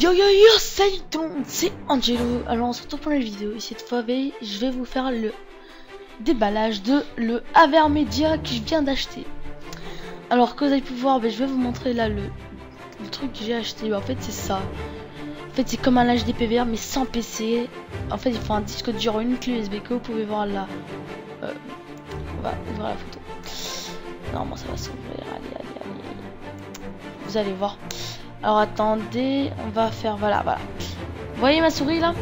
Yo yo yo, salut tout le monde, c'est Angelo. Alors on se retrouve pour la vidéo et cette fois je vais vous faire le déballage de le Avermedia que je viens d'acheter. Alors que vous avez pu voir, je vais vous montrer là le truc que j'ai acheté. En fait c'est ça. En fait c'est comme un HDPVR mais sans PC. En fait il faut un disque dur, une clé USB que vous pouvez voir là. On va ouvrir la photo. Normalement ça va s'ouvrir, allez. Vous allez voir. Alors attendez, on va faire voilà. Vous voyez ma souris là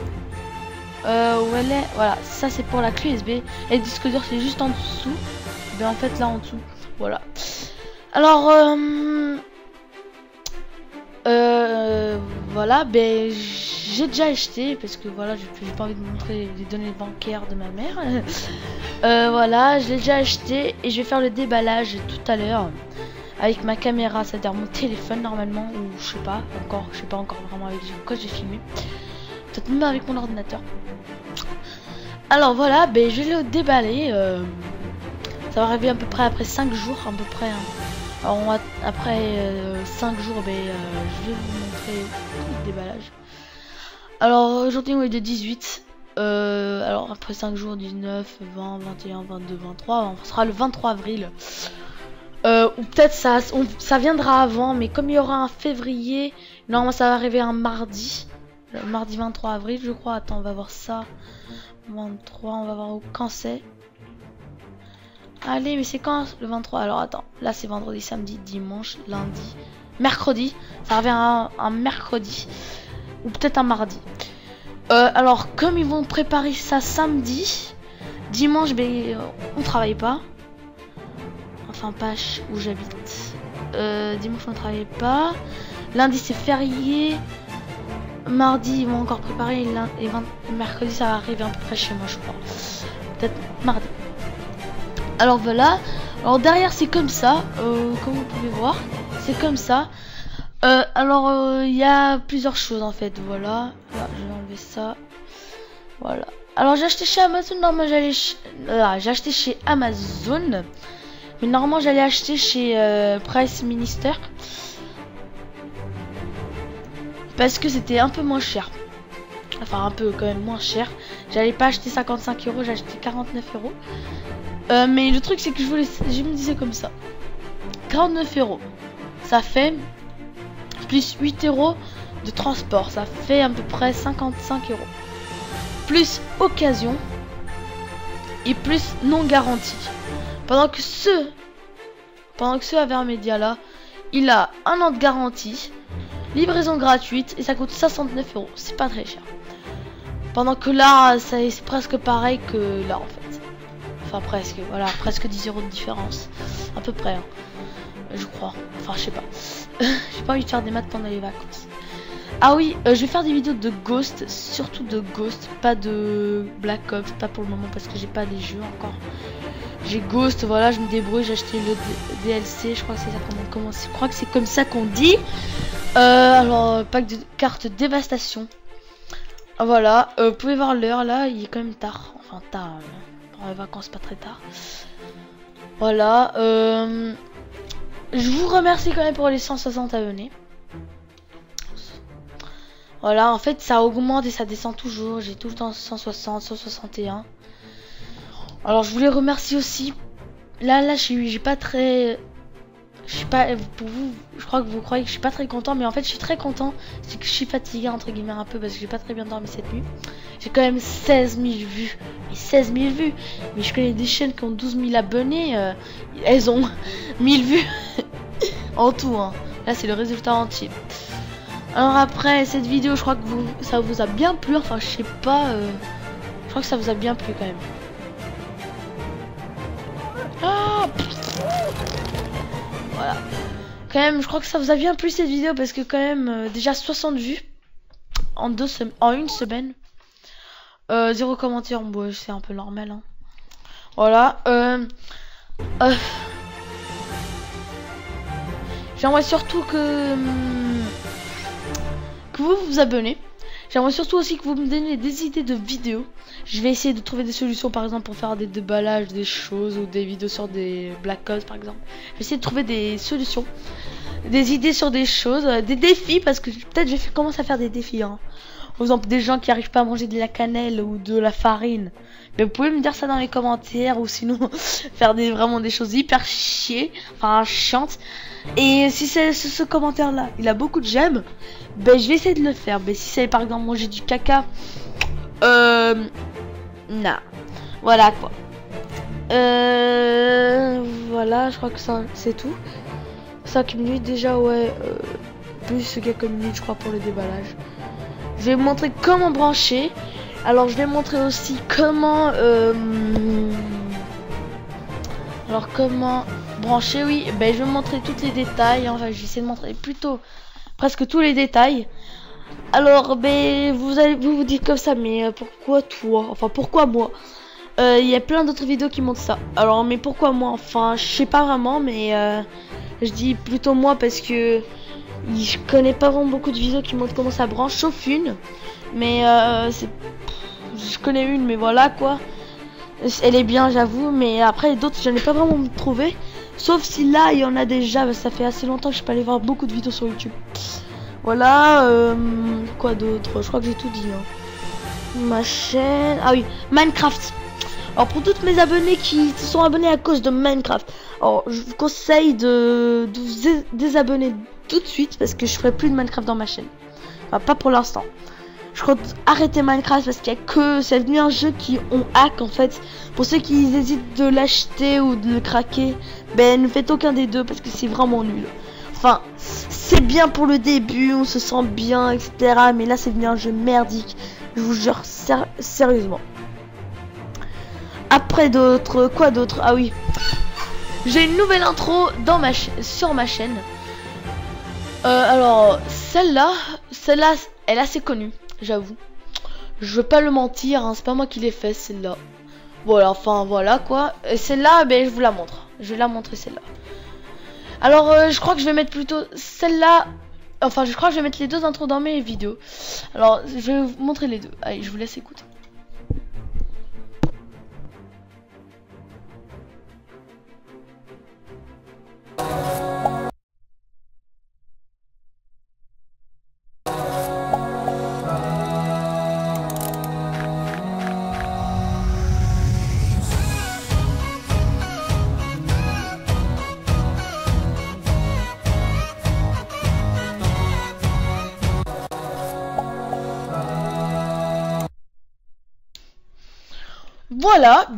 où elle est? Voilà, ça c'est pour la clé USB. Et le disque dur c'est juste en dessous. En fait là en dessous. Voilà. Alors voilà, j'ai déjà acheté parce que voilà, j'ai pas envie de montrer les données bancaires de ma mère. Voilà, je l'ai déjà acheté et je vais faire le déballage tout à l'heure. Avec ma caméra, c'est-à-dire mon téléphone normalement, ou je sais pas encore vraiment avec quoi j'ai filmé. Peut-être même avec mon ordinateur. Alors voilà, je vais le déballer. Ça va arriver à peu près après 5 jours, à peu près. Hein. Alors après 5 jours, je vais vous montrer le déballage. Alors aujourd'hui on est de 18. Alors après 5 jours, 19, 20, 21, 22, 23, on sera le 23 avril. Ou peut-être ça viendra avant, mais comme il y aura un février, normalement ça va arriver un mardi. Le mardi 23 avril je crois. Attends, on va voir ça. 23, on va voir quand c'est. Allez, mais c'est quand le 23? Alors attends, là c'est vendredi, samedi, dimanche, lundi, mercredi. Ça revient un mercredi. Ou peut-être un mardi. Alors comme ils vont préparer ça samedi, dimanche on travaille pas. Enfin pas où j'habite. Dimanche on ne travaille pas. Lundi c'est férié. Mardi ils vont encore préparer. Et mercredi ça va arriver à peu près chez moi je crois. Peut-être mardi. Alors voilà. Alors derrière c'est comme ça. Comme vous pouvez voir. C'est comme ça. Alors il y a plusieurs choses en fait. Voilà. Là, je vais enlever ça. Voilà. Alors j'ai acheté chez Amazon. Normalement j'ai acheté chez Amazon. Mais normalement j'allais acheter chez Price Minister parce que c'était un peu moins cher. Enfin un peu quand même moins cher. J'allais pas acheter 55 €, j'ai acheté 49 €. Mais le truc c'est que je me disais comme ça. 49 €. Ça fait plus 8 € de transport. Ça fait à peu près 55 €. Plus occasion. Et plus non garantie. Pendant que ce Avermedia là, il a 1 an de garantie, livraison gratuite et ça coûte 69 €. C'est pas très cher. Pendant que là, c'est presque pareil que là en fait. Enfin presque, voilà, presque 10 € de différence. À peu près, hein. Je crois. Enfin je sais pas. J'ai pas envie de faire des maths pendant les vacances. Ah oui, je vais faire des vidéos de Ghost, surtout de Ghost, pas de Black Ops, pas pour le moment parce que j'ai pas les jeux encore. J'ai Ghost, voilà, je me débrouille, j'ai acheté le DLC, je crois que c'est ça qu'on commence. Je crois que c'est comme ça qu'on dit. Alors, pack de cartes dévastation. Voilà, vous pouvez voir l'heure là, il est quand même tard. Enfin, tard, pour les vacances, pas très tard. Voilà, je vous remercie quand même pour les 160 abonnés. Voilà, en fait, ça augmente et ça descend toujours. J'ai tout le temps 160, 161. Alors je voulais remercier aussi. Là j'ai pas très. Je sais pas pour vous. Je crois que vous croyez que je suis pas très content, mais en fait je suis très content. C'est que je suis fatigué entre guillemets un peu parce que j'ai pas très bien dormi cette nuit. J'ai quand même 16 000 vues. Mais 16 000 vues. Mais je connais des chaînes qui ont 12 000 abonnés. Elles ont 1000 vues en tout. Hein. Là c'est le résultat entier. Alors après cette vidéo, je crois que ça vous a bien plu. Enfin je sais pas. Je crois que ça vous a bien plu quand même. Voilà. Quand même, je crois que ça vous a bien plu cette vidéo parce que quand même déjà 60 vues en une semaine. 0 commentaire, bon, c'est un peu normal. Hein. Voilà. J'aimerais surtout que vous vous abonnez. J'aimerais surtout aussi que vous me donniez des idées de vidéos. Je vais essayer de trouver des solutions par exemple pour faire des déballages, des choses ou des vidéos sur des Black Ops par exemple. Je vais essayer de trouver des solutions. des idées sur des choses, des défis, parce que peut-être je vais commencer à faire des défis. Hein. Par exemple, des gens qui arrivent pas à manger de la cannelle ou de la farine. Mais vous pouvez me dire ça dans les commentaires, ou sinon faire vraiment des choses hyper chiantes. Et si c'est ce commentaire là, il a beaucoup de j'aime, ben je vais essayer de le faire. Mais si c'est par exemple manger du caca, nah. Voilà quoi. Voilà, je crois que ça c'est tout. 5 minutes déjà, ouais. Plus quelques minutes, je crois, pour le déballage. Je vais vous montrer comment brancher. Alors, je vais montrer aussi comment... Alors, comment brancher, oui. Ben, je vais vous montrer tous les détails. Enfin, je vais essayer de montrer plutôt presque tous les détails. Alors, ben, vous allez vous dire comme ça, mais pourquoi toi? Enfin, pourquoi moi? Il y a plein d'autres vidéos qui montrent ça. Alors, mais pourquoi moi? Enfin, je sais pas vraiment, mais je dis plutôt moi parce que je connais pas vraiment beaucoup de vidéos qui montrent comment ça branche, sauf une. Mais je connais une, mais voilà quoi. Elle est bien, j'avoue, mais après d'autres, j'en ai pas vraiment trouvé. Sauf si là, il y en a déjà. Ça fait assez longtemps que je peux aller voir beaucoup de vidéos sur YouTube. Voilà. Quoi d'autre? Je crois que j'ai tout dit. Hein. Ma chaîne. Ah oui, Minecraft. Alors pour toutes mes abonnés qui se sont abonnés à cause de Minecraft, alors je vous conseille de vous désabonner tout de suite parce que je ferai plus de Minecraft dans ma chaîne. Enfin, pas pour l'instant. Je compte arrêter Minecraft parce qu'il y a que... C'est devenu un jeu qui on hack en fait. Pour ceux qui hésitent de l'acheter ou de le craquer, ben ne faites aucun des deux parce que c'est vraiment nul. Enfin, c'est bien pour le début, on se sent bien, etc. Mais là c'est devenu un jeu merdique. Je vous jure, sérieusement. Après d'autres, quoi d'autre? Ah oui, j'ai une nouvelle intro dans sur ma chaîne. Alors celle-là, elle est assez connue, j'avoue. Je veux pas le mentir, hein, c'est pas moi qui l'ai fait celle-là. Voilà, enfin voilà quoi. Et celle-là, ben je vous la montre. Je vais la montrer celle-là. Alors je crois que je vais mettre plutôt celle-là. Enfin, je crois que je vais mettre les deux intros dans mes vidéos. Alors je vais vous montrer les deux. Allez, je vous laisse écouter. Voilà,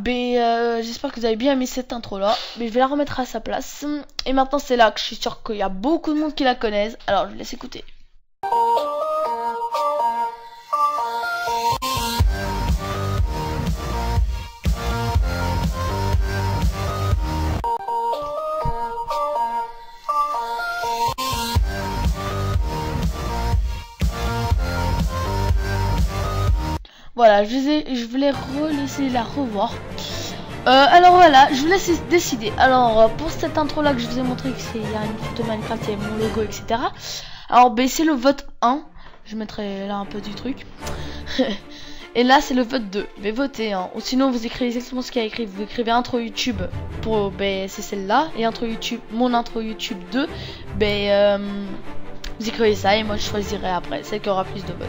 j'espère que vous avez bien aimé cette intro là, mais je vais la remettre à sa place. Et maintenant c'est là que je suis sûr qu'il y a beaucoup de monde qui la connaissent, alors je vous laisse écouter. Voilà, je voulais laisser la revoir. Alors voilà, je vous laisse décider. Alors pour cette intro là que je vous ai montré, que il y a une photo Minecraft, il y a mon logo, etc. Alors c'est le vote 1. Je mettrai là un peu du truc. Et là c'est le vote 2. Mais votez, hein. Ou sinon vous écrivez exactement ce qu'il y a écrit. Vous écrivez intro YouTube pour c'est celle-là. Et intro YouTube, mon intro YouTube 2. Vous écrivez ça et moi je choisirai après celle qui aura plus de votes.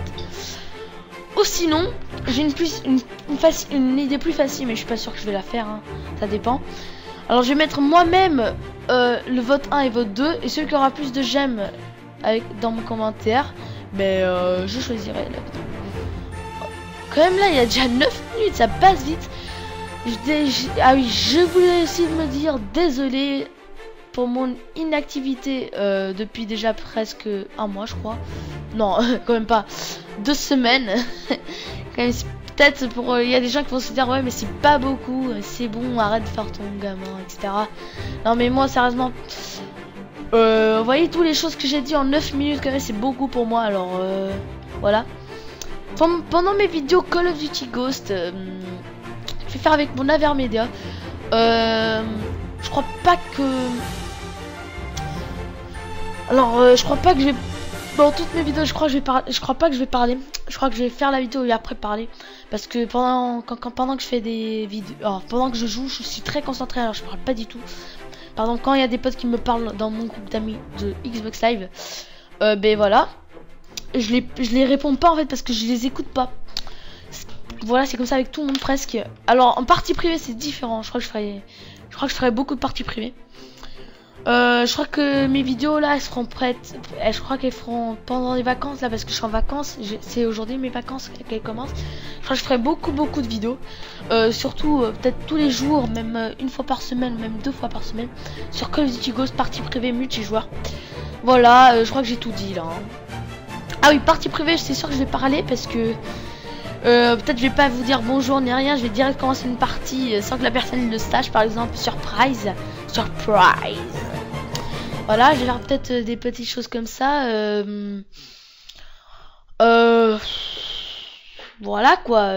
Ou sinon, j'ai une idée plus facile, mais je suis pas sûr que je vais la faire, hein. Ça dépend. Alors je vais mettre moi-même le vote 1 et vote 2, et celui qui aura plus de j'aime dans mon commentaire, je choisirai la vidéo. Quand même là, il y a déjà 9 minutes, ça passe vite. Ah oui, je voulais aussi me dire désolé pour mon inactivité depuis déjà presque un mois, je crois. Non, quand même pas. 2 semaines. Peut-être pour... Il y a des gens qui vont se dire ouais mais c'est pas beaucoup, c'est bon, arrête de faire ton gamin, etc. Non mais moi sérieusement, vous voyez toutes les choses que j'ai dit en 9 minutes quand même, c'est beaucoup pour moi. Alors voilà. Pendant mes vidéos Call of Duty Ghost, je vais faire avec mon Avermedia. Je crois pas que... Alors je crois pas que je vais... Dans toutes mes vidéos, je crois pas que je vais parler. Je crois que je vais faire la vidéo et après parler. Parce que pendant que je fais des vidéos, pendant que je joue, je suis très concentré. Alors je parle pas du tout. Par exemple, quand il y a des potes qui me parlent dans mon groupe d'amis de Xbox Live, ben voilà, je les réponds pas en fait parce que je les écoute pas. Voilà, c'est comme ça avec tout le monde presque. Alors en partie privée c'est différent. Je crois que je ferai beaucoup de parties privées. Je crois que mes vidéos là elles seront prêtes. Je crois qu'elles feront pendant les vacances là parce que je suis en vacances. C'est aujourd'hui mes vacances qu'elles commencent. Je crois que je ferai beaucoup de vidéos. Surtout peut-être tous les jours, même une fois par semaine, même 2 fois par semaine. Sur Call of Duty Ghost, partie privée multijoueur. Voilà, je crois que j'ai tout dit là. Hein. Ah oui, partie privée, c'est sûr que je vais parler parce que peut-être je vais pas vous dire bonjour ni rien, je vais direct commencer une partie sans que la personne le sache, par exemple surprise. Voilà, je vais faire peut-être des petites choses comme ça. Voilà quoi.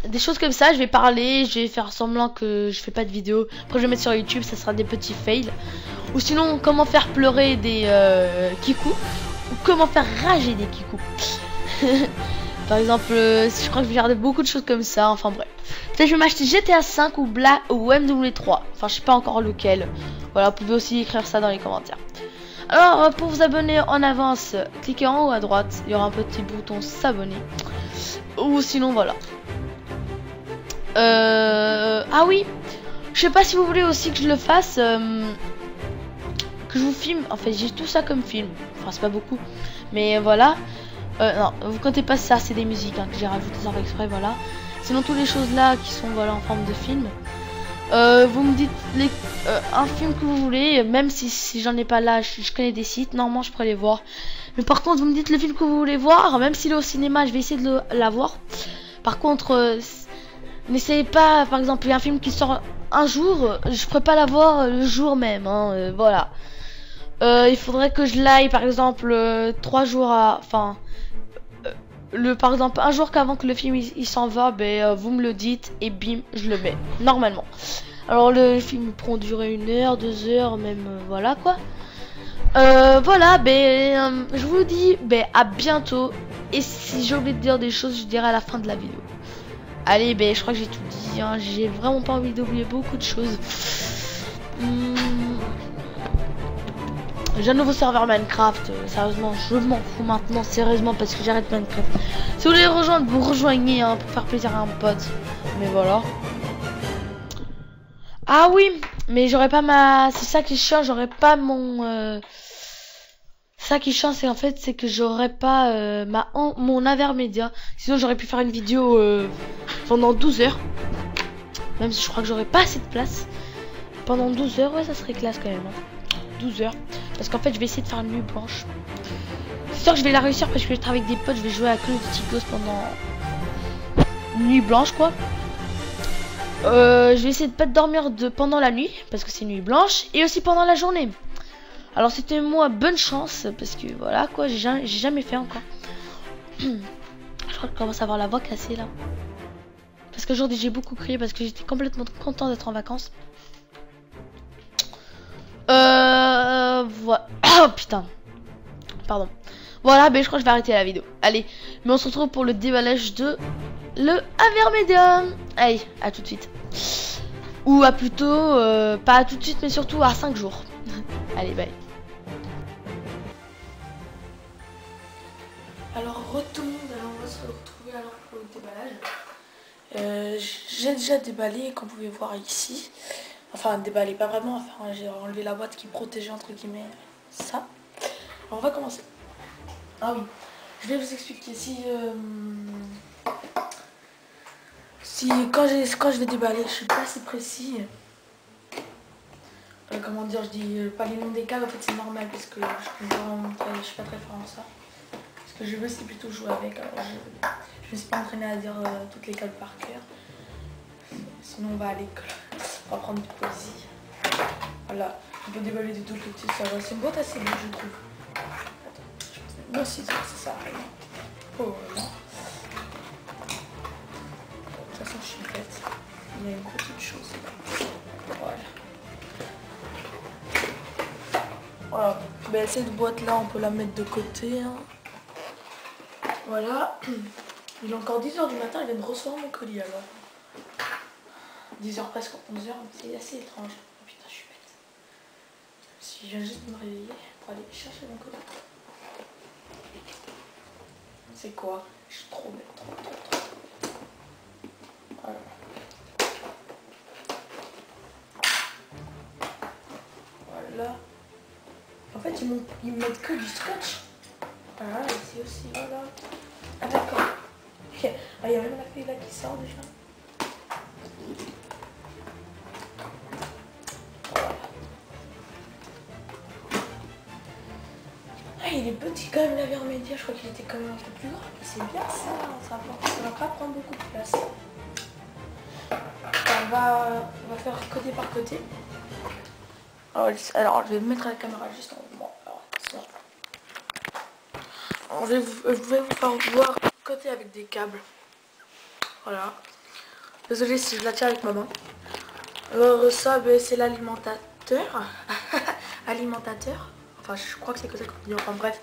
Des choses comme ça, je vais parler, je vais faire semblant que je fais pas de vidéo. Après je vais mettre sur YouTube, ça sera des petits fails. Ou sinon comment faire pleurer des kikou. Ou comment faire rager des kikou. Par exemple, je crois que je vais regarder beaucoup de choses comme ça, enfin bref. Peut-être je vais m'acheter GTA 5 ou MW3. Enfin, je sais pas encore lequel. Voilà, vous pouvez aussi écrire ça dans les commentaires. Alors, pour vous abonner en avance, cliquez en haut à droite. Il y aura un petit bouton s'abonner. Ou sinon, voilà. Ah oui, je sais pas si vous voulez aussi que je le fasse. Que je vous filme. En fait, j'ai tout ça comme film. Enfin, c'est pas beaucoup. Mais voilà. Non, vous comptez pas ça, c'est des musiques hein, que j'ai rajoutées sans faire exprès, voilà. Sinon, toutes les choses là qui sont voilà en forme de film. Vous me dites un film que vous voulez, même si j'en ai pas là, je connais des sites, normalement je pourrais les voir. Mais par contre, vous me dites le film que vous voulez voir, même s'il est au cinéma, je vais essayer de l'avoir. Par contre, n'essayez pas, par exemple, il y a un film qui sort un jour, je pourrais pas l'avoir le jour même, hein, voilà. Il faudrait que je l'aille, par exemple, 3 jours à... Enfin... par exemple, un jour qu'avant que le film il s'en va, ben, vous me le dites et bim, je le mets, normalement. Alors le film prend durer 1 heure, 2 heures, même, voilà quoi. Voilà, ben, je vous dis, ben, à bientôt. Et si j'ai oublié de dire des choses, je dirai à la fin de la vidéo. Allez, ben, je crois que j'ai tout dit, hein. J'ai vraiment pas envie d'oublier beaucoup de choses. J'ai un nouveau serveur Minecraft, sérieusement, je m'en fous maintenant, sérieusement, parce que j'arrête Minecraft. Si vous voulez rejoindre, vous rejoignez, hein, pour faire plaisir à un pote. Mais voilà. Ah oui, mais j'aurais pas ma... C'est ça qui est chiant, j'aurais pas mon... Ça qui est chiant, c'est en fait, c'est que j'aurais pas mon Avermedia. Sinon, j'aurais pu faire une vidéo pendant 12 heures. Même si je crois que j'aurais pas assez de place. Pendant 12 heures, ouais, ça serait classe quand même. Hein. 12 heures. Parce qu'en fait je vais essayer de faire une nuit blanche. C'est sûr que je vais la réussir parce que je vais être avec des potes. Je vais jouer à Call of Duty Ghost pendant une nuit blanche quoi. Je vais essayer de pas dormir pendant la nuit parce que c'est nuit blanche. Et aussi pendant la journée. Alors c'était moi bonne chance. Parce que voilà quoi, j'ai jamais fait encore. Je crois que je commence à avoir la voix cassée là. Parce qu'aujourd'hui j'ai beaucoup crié parce que j'étais complètement content d'être en vacances. Voilà. Oh putain. Pardon. Voilà, mais je crois que je vais arrêter la vidéo. Allez, mais on se retrouve pour le déballage de le Avermedia. Allez, à tout de suite. Ou à plutôt, pas à tout de suite, mais surtout à 5 jours. Allez, bye. Alors, retourne, on va se retrouver alors pour le déballage. J'ai déjà déballé, comme vous pouvez voir ici. Enfin, déballé, pas vraiment. Enfin, j'ai enlevé la boîte qui protégeait entre guillemets ça. Alors, on va commencer. Ah oui, je vais vous expliquer. Quand je vais déballer, je suis pas assez précis. Comment dire, je dis pas les noms des câbles. En fait, c'est normal parce que je suis pas très fort en ça. Parce que je veux c'est plutôt jouer avec. Alors, je me suis pas entraînée à dire toutes les câbles par cœur. Sinon, on va à l'école. On va prendre du poésie. Voilà, on peut déballer de tous les côtés, ça va. C'est une boîte assez belle, je trouve. Attends, moi aussi, ça sert à rien. Oh là. De toute façon, je suis bête. Il y a une petite chose. Voilà. Voilà. Ben, cette boîte-là, on peut la mettre de côté. Hein. Voilà. Il est encore 10 h du matin, il vient de recevoir mon colis alors. 10 h presque 11 h, c'est assez étrange. Si je viens juste de me réveiller pour aller chercher mon colis. C'est quoi? Je suis trop bête, trop. Voilà. Voilà. En fait, ils me mettent que du scotch. Voilà, ici aussi, voilà. Ah d'accord. Ok. Ah, il y a même la feuille là qui sort déjà. Voilà. Ah, il est petit quand même, la Vermedia. Je crois qu'il était quand même un peu plus grand. C'est bien ça va pas prendre beaucoup de place. On va faire côté par côté. Alors, je vais mettre la caméra juste en haut. Alors, je vais vous faire voir côté avec des câbles. Voilà. Désolée si je la tiens avec ma main. Alors ça, ben, c'est l'alimentateur. Alimentateur. Enfin, je crois que c'est que ça qu'on dit. Enfin bref,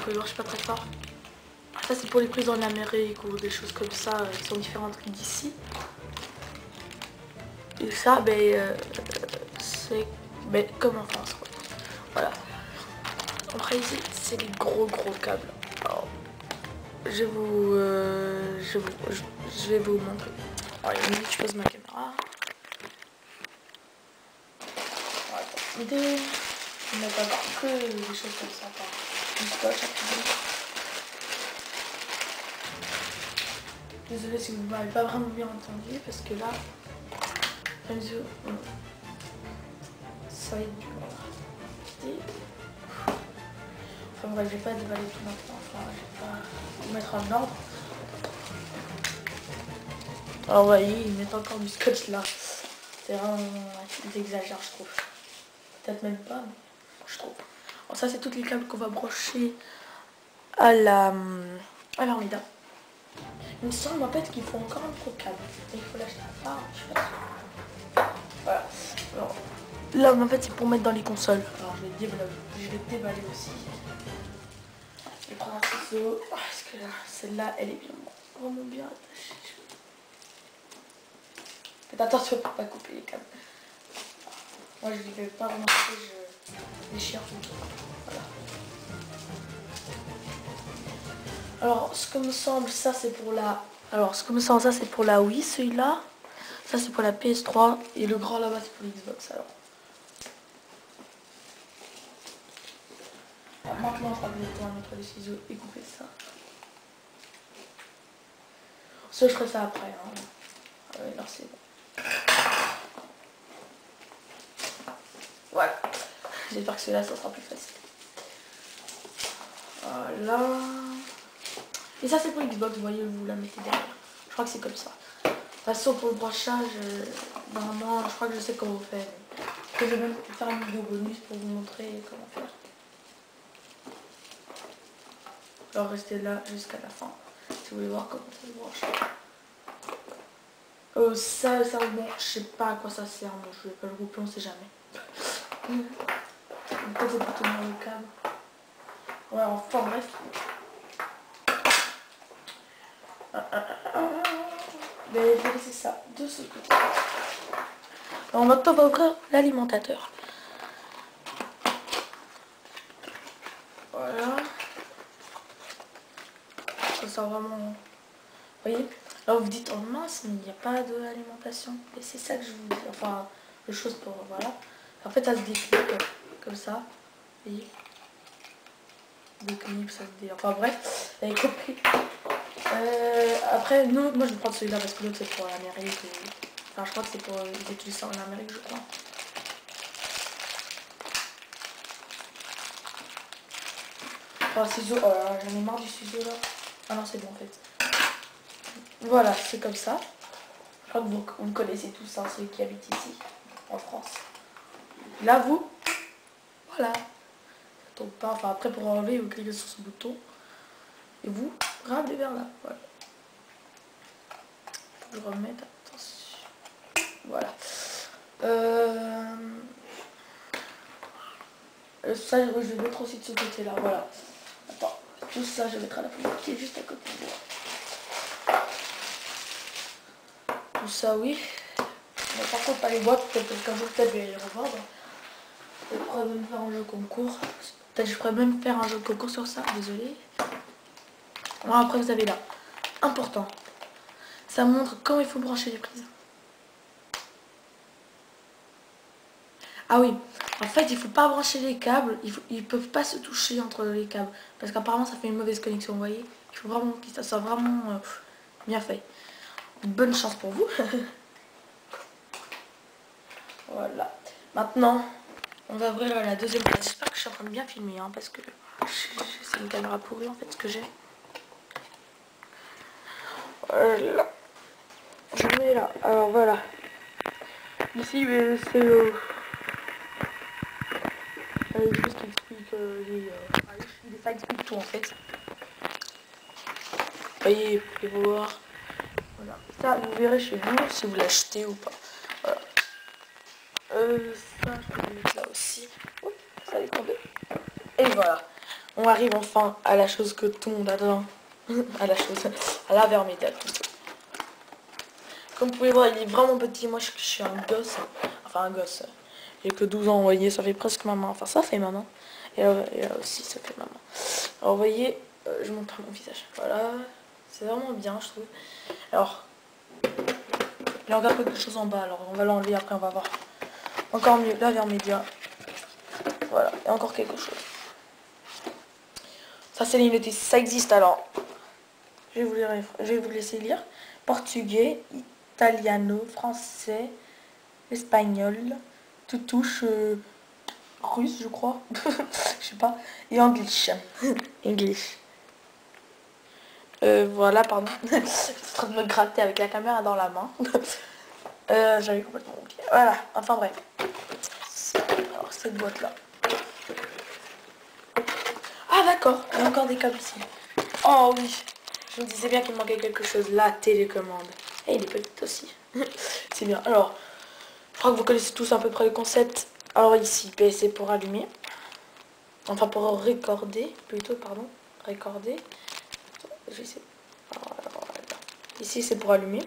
je suis pas très fort. Ça, c'est pour les prises en Amérique ou des choses comme ça qui sont différentes d'ici. Et ça, ben, c'est comme en France, quoi. Voilà. Après ici, c'est les gros câbles. Alors, je vais vous montrer. Alors, il y a une minute, je pose ma caméra. Voilà. L'idée, on n'a pas avoir que des choses comme ça. Du scotch à cuisiner. Désolée si vous ne m'avez pas vraiment bien entendu parce que là, ça va être dur. Enfin bref, je vais pas déballer tout maintenant. Enfin, je vais pas vous mettre en ordre. Alors vous voyez, ils mettent encore du scotch là. C'est vraiment... Ils exagèrent, je trouve. Peut-être même pas, mais je trouve. Alors ça, c'est toutes les câbles qu'on va brocher à l'Armida. Il me semble en fait qu'il faut encore un gros câble. Il faut l'acheter à part, je sais pas sûr. Voilà. Alors, là, en fait, c'est pour mettre dans les consoles. Alors, je vais déballer aussi. Je vais prendre un ciseau. Parce que là, celle-là, elle est vraiment bien attachée. Faites attention pour pas couper les câbles. Moi, je ne vais pas vraiment couper, je déchire tout. Voilà. Alors, ce que me semble, ça c'est pour la... Alors, ce que me semble, ça c'est pour la Wii, celui-là. Ça c'est pour la PS3. Et le grand là-bas, c'est pour l'Xbox, alors. Maintenant, je crois que je vais pouvoir mettre les ciseaux et couper ça. Ça, je ferai ça après. Hein. Ah ouais, là, c'est bon. Voilà. J'espère que celui-là, ça sera plus facile. Voilà. Et ça, c'est pour l'Xbox, vous voyez, vous la mettez derrière. Je crois que c'est comme ça. De toute façon, pour le brochage, normalement, je crois que je sais comment faire. Je vais même faire une vidéo bonus pour vous montrer comment faire. Alors, restez là jusqu'à la fin, si vous voulez voir comment ça se broche. Ça bon, je sais pas à quoi ça sert, mais je vais pas le couper, on sait jamais. Peut-être c'est pour tenir le câble. Ouais, enfin bref. Mais je vais laisser ça de ce côté. Alors maintenant on va ouvrir l'alimentateur. Voilà. Ça sent vraiment... Vous voyez? Alors vous dites, oh mince, mais il n'y a pas d'alimentation. Et c'est ça que je vous dis. Enfin, le chose pour... Voilà. En fait, ça se déclipe comme ça. Vous voyez? Déclipe, ça se dé... Enfin bref, vous avez compris. Après, moi je vais prendre celui-là parce que l'autre c'est pour l'Amérique. Enfin, je crois que c'est pour... Ils utilisent ça en Amérique, je crois. Oh, ciseau, oh là là, j'en ai marre du ciseau là. Ah non, c'est bon en fait. Voilà, c'est comme ça. Je crois que vous connaissez tous, hein, ceux qui habitent ici, en France. Là, vous, voilà. Ça tombe pas. Enfin, après, pour enlever, vous cliquez sur ce bouton. Et vous ramenez vers là. Voilà. Je vais remettre, attention. Voilà. Ça, je vais mettre aussi de ce côté-là. Voilà. Attends, tout ça, je vais mettre à la poubelle qui est juste à côté de moi. Tout ça, oui. Mais par contre, pas les boîtes, peut-être qu'un jour, peut-être, je vais les revendre. Je pourrais même faire un jeu concours. Peut-être je pourrais même faire un jeu concours sur ça, désolé. Alors après vous avez là, important. Ça montre comment il faut brancher les prises. Ah oui, en fait il faut pas brancher les câbles, ils peuvent pas se toucher entre les câbles. Parce qu'apparemment ça fait une mauvaise connexion, vous voyez. Il faut vraiment que ça soit vraiment bien fait. Bonne chance pour vous. Voilà. Maintenant, on va ouvrir la deuxième page. J'espère que je suis en train de bien filmer, hein, parce que c'est une caméra pourrie en fait ce que j'ai. Voilà. Je mets là. Alors voilà. Ici c'est des choses qui expliquent ça explique tout en fait. Vous voyez, vous pouvez voir. Voilà. Ça vous verrez chez vous si vous l'achetez ou pas. Voilà. Ça je vais le mettre là aussi. Ouh, ça dépend de... Et voilà. On arrive enfin à la chose que tout le monde attend. À la chose. À la vermédiale plutôt. Comme vous pouvez voir, il est vraiment petit. Moi je suis un gosse. Enfin un gosse. J'ai que 12 ans, vous voyez, ça fait presque maman. Enfin ça fait maman. Et là aussi ça fait maman. Alors vous voyez, je montre mon visage. Voilà. C'est vraiment bien je trouve. Alors, il y a encore quelque chose en bas. Alors on va l'enlever après on va voir. Encore mieux, la vermédia. Voilà, il y a encore quelque chose. Ça c'est les notices, ça existe alors. Je vais vous laisser lire. Portugais, italiano, français, espagnol, tout touche, russe je crois. Je sais pas. Et English. English. Voilà, pardon. Je suis en train de me gratter avec la caméra dans la main. J'avais complètement oublié. Voilà, enfin bref. Alors cette boîte là. Ah d'accord, il y a encore des câbles ici. Oh oui, je me disais bien qu'il me manquait quelque chose. La télécommande. Et il est petit aussi. C'est bien. Alors, je crois que vous connaissez tous à peu près le concept. Alors ici, c'est pour allumer. Enfin pour recorder, plutôt, pardon. Recorder. Je vais essayer. Voilà. Ici c'est pour allumer.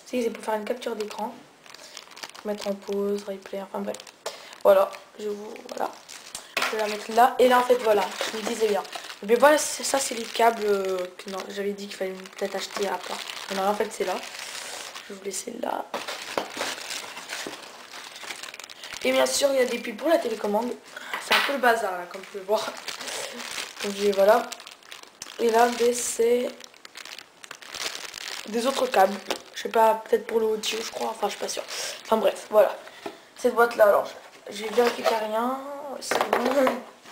Ici c'est pour faire une capture d'écran. Mettre en pause, replay, enfin bref. Voilà, voilà. Je vais la mettre là. Et là en fait voilà, je me disais bien. Mais voilà, ça c'est les câbles que j'avais dit qu'il fallait peut-être acheter à part. Non, en fait c'est là. Je vais vous laisser là. Et bien sûr il y a des piles pour la télécommande. C'est un peu le bazar là, comme vous pouvez voir. Donc voilà. Et là c'est des autres câbles. Je sais pas, peut-être pour le audio je crois. Enfin je suis pas sûre. Enfin bref, voilà. Cette boîte là alors j'ai vérifié qu'il n'y a rien. C'est bon.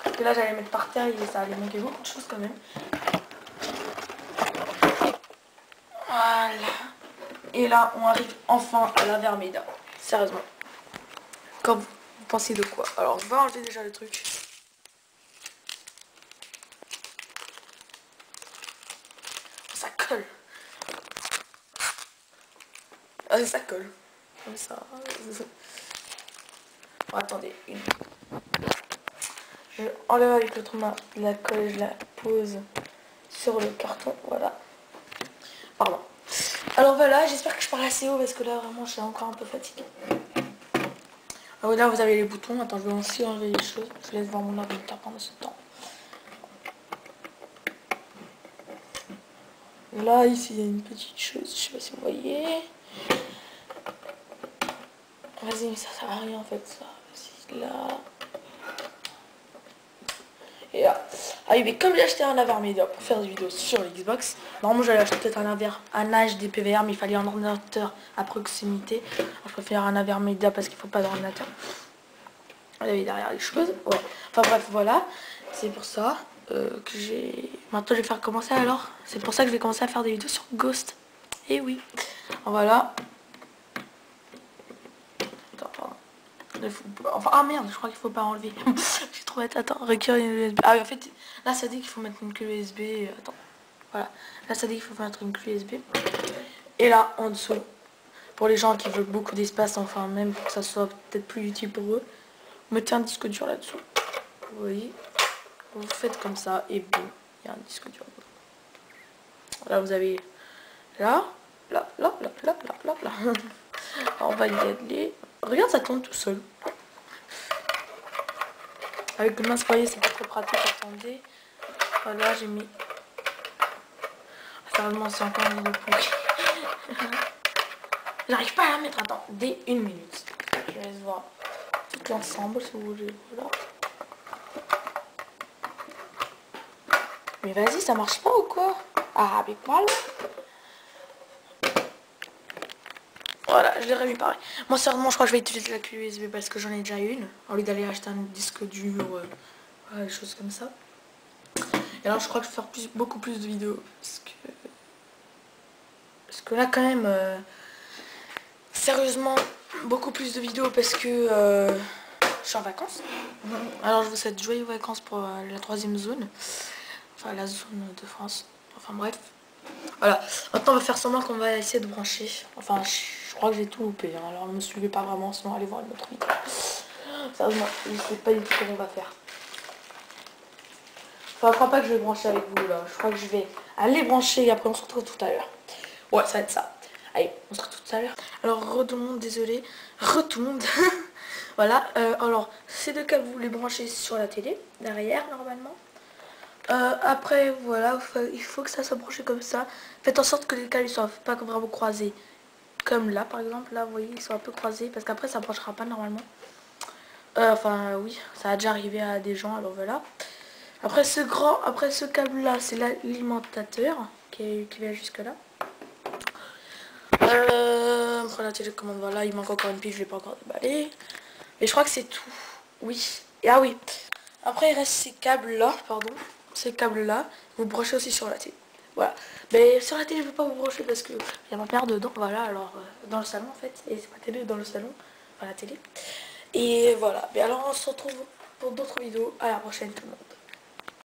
Parce que là j'allais mettre par terre et ça allait manquer beaucoup de choses quand même. Voilà. Et là on arrive enfin à la vermédia. Sérieusement. Quand vous pensez de quoi? Alors je vais enlever déjà le truc. Ça colle. Ah, ça colle. Comme ça. Bon, attendez. Je enlève avec l'autre main la colle, je la pose sur le carton. Voilà. Pardon. Alors voilà, j'espère que je parle assez haut parce que là vraiment je suis encore un peu fatiguée. Alors là vous avez les boutons. Attends, je vais aussi enlever les choses. Je laisse voir mon ordinateur pendant ce temps. Là ici il y a une petite chose, je sais pas si vous voyez. Vas-y, mais ça sert à rien en fait ça. Vas-y, là. Et là. Ah oui, mais comme j'ai acheté un Avermedia pour faire des vidéos sur l'Xbox, normalement j'allais acheter peut-être un HD PVR, mais il fallait un ordinateur à proximité. Alors, je préfère un Avermedia parce qu'il faut pas d'ordinateur. Vous avez derrière les choses. Ouais. Enfin bref, voilà. C'est pour ça que j'ai... Maintenant je vais faire commencer alors. C'est pour ça que je vais commencer à faire des vidéos sur Ghost. Et oui. Voilà. Enfin, ah merde, je crois qu'il faut pas enlever. J'ai trop bête. Attends, recueil USB. Ah oui, en fait, là ça dit qu'il faut mettre une clé USB. Attends, voilà. Là ça dit qu'il faut mettre une clé USB. Et là, en dessous, pour les gens qui veulent beaucoup d'espace, enfin même pour que ça soit peut-être plus utile pour eux, vous mettez un disque dur là-dessous. Vous voyez, vous faites comme ça et boum, il y a un disque dur. Là vous avez là. On va y aller. Regarde, ça tourne tout seul. Avec le mince-paillet, c'est pas très pratique. Attendez. Voilà, j'ai mis... Sérieusement, c'est encore une vidéo pourrie. J'arrive pas à la mettre. Attends, dès 1 minute. Je laisse voir tout l'ensemble si vous voulez. Voilà. Mais vas-y, ça marche pas ou quoi? Ah, avec moi là. Voilà, je l'ai remis pareil. Moi, sérieusement, je crois que je vais utiliser la clé USB parce que j'en ai déjà une. Au lieu d'aller acheter un disque dur, voilà, des choses comme ça. Et alors, je crois que je vais faire beaucoup plus de vidéos. Parce que là, quand même, sérieusement, beaucoup plus de vidéos parce que je suis en vacances. Alors, je vous souhaite joyeuses vacances pour la 3e zone. Enfin, la zone de France. Enfin, bref. Voilà. Maintenant, on va faire semblant qu'on va essayer de brancher. Enfin, je crois que j'ai tout loupé. Hein. Alors, ne me suivez pas vraiment, sinon allez voir une autre vidéo. Sérieusement, je sais pas du tout comment on va faire. Enfin, je crois pas que je vais brancher avec vous là. Je crois que je vais aller brancher et après on se retrouve tout à l'heure. Ouais, ça va être ça. Allez, on se retrouve tout à l'heure. Alors, tout le monde, désolé. Tout le monde. Voilà. Alors, ces deux câbles, vous les branchez sur la télé, derrière, normalement. Après, voilà, il faut que ça soit branché comme ça. Faites en sorte que les câbles ne soient pas vraiment croisés. Comme là, par exemple. Là, vous voyez, ils sont un peu croisés. Parce qu'après, ça ne branchera pas normalement. Enfin, oui, ça a déjà arrivé à des gens, alors voilà. Après ce câble là, c'est l'alimentateur qui va jusque là. Après la télécommande, voilà, il manque encore une pile, je l'ai pas encore déballé. Mais je crois que c'est tout. Oui. Et ah oui. Après il reste ces câbles là, pardon. Ces câbles là, vous branchez aussi sur la télé. Voilà. Mais sur la télé je ne peux pas vous brancher parce que il y a ma mère dedans, voilà, alors dans le salon en fait. Et c'est ma télé dans le salon. Enfin la télé. Et voilà. Mais alors on se retrouve pour d'autres vidéos. À la prochaine tout le monde.